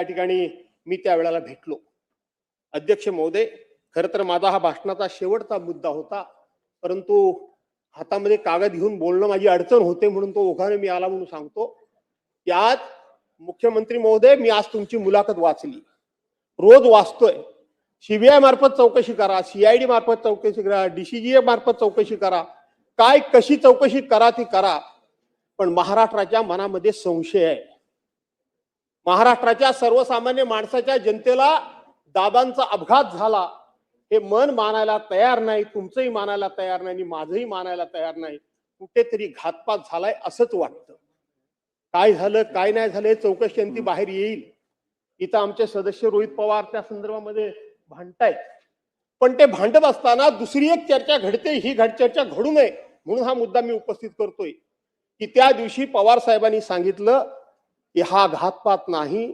त्या ठिकाणी मी त्यावेळेला भेटलो. अध्यक्ष महोदय, खरं तर माझा हा भाषणाचा शेवटचा मुद्दा होता, परंतु हातामध्ये कागद घेऊन बोलणं माझी अडचण होते म्हणून तो ओघाने मी आला म्हणून सांगतो की आज मुख्यमंत्री महोदय, मी आज तुमची मुलाखत वाचली, रोज वाचतोय. सीबीआय मार्फत चौकशी करा, सीआयडी मार्फत चौकशी करा, डीसीजीए मार्फत चौकशी करा, काय कशी चौकशी करा ती करा, पण महाराष्ट्राच्या मनामध्ये संशय आहे. महाराष्ट्राच्या सर्वसामान्य माणसाच्या जनतेला दादांचा अपघात झाला हे मन मानायला तयार नाही, तुमचंही मानायला तयार नाही आणि माझंही मानायला तयार नाही. कुठेतरी घातपात झालाय असंच वाटतं. काय झालं काय नाही झालं चौकशी अंती बाहेर येईल. इथं आमचे सदस्य रोहित पवार त्या संदर्भामध्ये भांडतायत, पण ते भांडत असताना दुसरी एक चर्चा घडते, ही चर्चा घडू नये म्हणून हा मुद्दा मी उपस्थित करतोय की त्या दिवशी पवार साहेबांनी सांगितलं की हा घातपात नाही,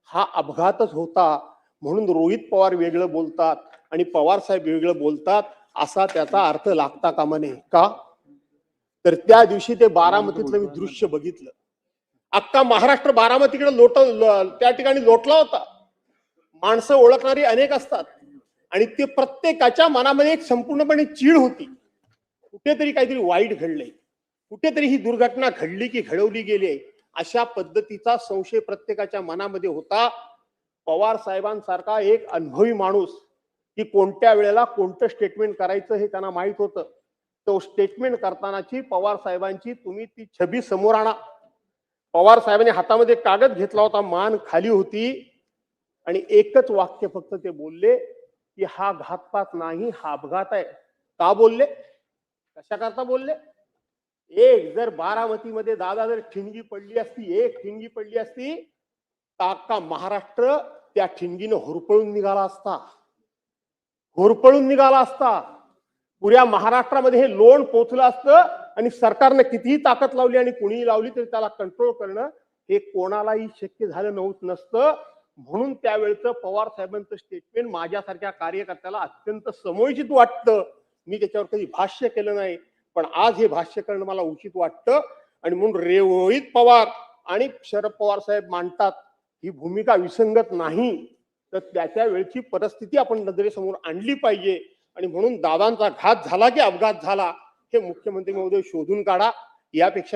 हा अपघातच होता, म्हणून रोहित पवार वेगळं बोलतात आणि पवार साहेब वेगळं बोलतात असा त्याचा अर्थ लागता कामा नये का? तर त्या दिवशी ते बारामतीतलं मी दृश्य बघितलं. अख्खा महाराष्ट्र बारामतीकडे त्या ठिकाणी लोटला होता. माणसं ओळखणारी अनेक असतात आणि ते प्रत्येकाच्या मनामध्ये एक संपूर्णपणे चीड होती. कुठेतरी काहीतरी वाईट घडलंय, कुठेतरी ही दुर्घटना घडली की घडवली गेली अशा पद्धतीचा संशय प्रत्येकाच्या मनामध्ये होता. पवार साहेबांसारखा एक अनुभवी माणूस की कोणत्या वेळेला कोणतं स्टेटमेंट करायचं हे त्यांना माहित होतं. तो स्टेटमेंट करतानाची पवार साहेबांची तुम्ही ती छबी समोर आणा. पवार साहेबांनी हातामध्ये कागद घेतला होता, मान खाली होती आणि एकच वाक्य फक्त ते बोलले की हा घातपात नाही, हा अपघात आहे. का बोलले? कशा करता बोलले? एक जर बारामतीमध्ये दादा जर ठिणगी पडली असती, एक ठिणगी पडली असती तर अख्खा महाराष्ट्र त्या ठिणगीनं होरपळून निघाला असता, होरपळून निघाला असता. पुऱ्या महाराष्ट्रामध्ये हे लोण पोचलं असतं आणि सरकारने कितीही ताकद लावली आणि कुणीही लावली तरी त्याला कंट्रोल करणं हे कोणालाही शक्य झालं नसतं. म्हणून त्यावेळेचं पवार साहेबांचं स्टेटमेंट माझ्यासारख्या कार्यकर्त्याला अत्यंत समयोचित वाटतं. मी त्याच्यावर कधी भाष्य केलं नाही, पण आज हे भाष्य करणं मला उचित वाटतं आणि म्हणून रोहित पवार आणि शरद पवार साहेब मांडतात ही भूमिका विसंगत नाही, तर त्याच्या वेळची परिस्थिती आपण नजरेसमोर आणली पाहिजे. आणि म्हणून दादांचा घात झाला की अपघात झाला हे मुख्यमंत्री महोदय शोधून काढा. यापेक्षा मी